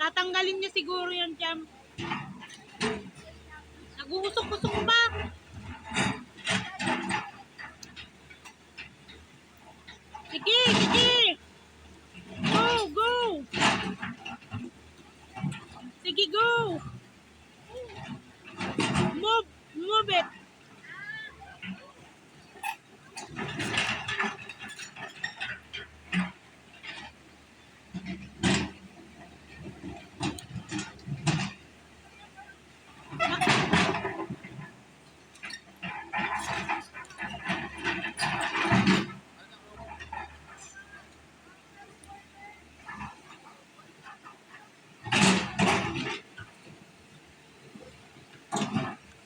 Tatanggalin niya siguro yan, Cham. Nag-uusok-usok pa. Sige, sige. Go, go. Sige, go. Move it.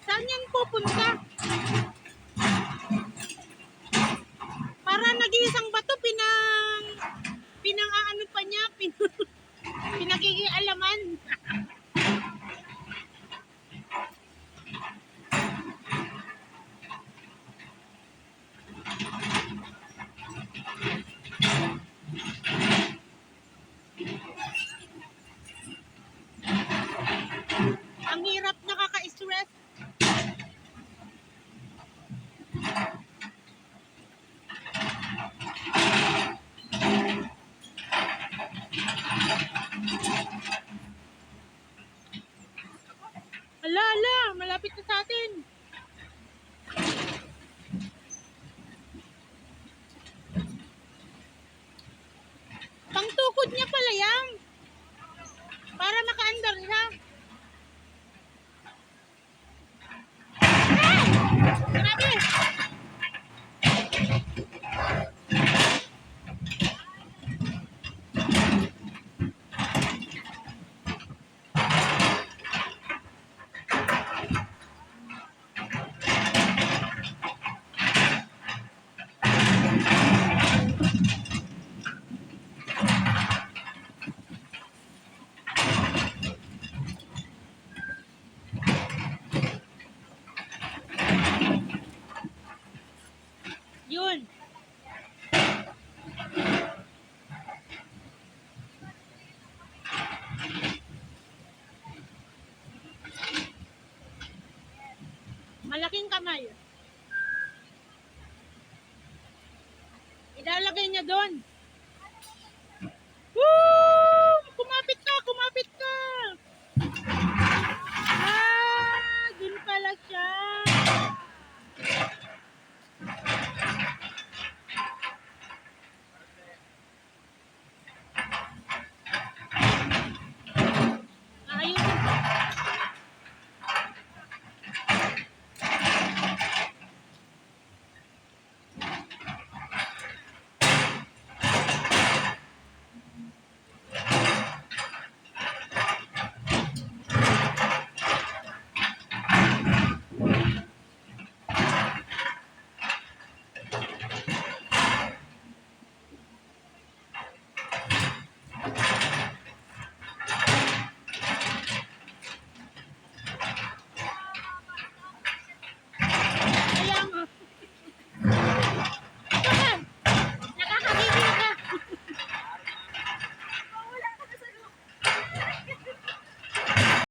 Saan yan pupunta? Para nag-iisang bato, pinang-aano pa niya, pinakikialaman. Ang hirap, nakaka-stress. Ala, malapit na sa atin. Pangtukod niya pala yan. Para maka-andar siya. Grabe! Yun. Malaking kamay. Ilalagay niya doon.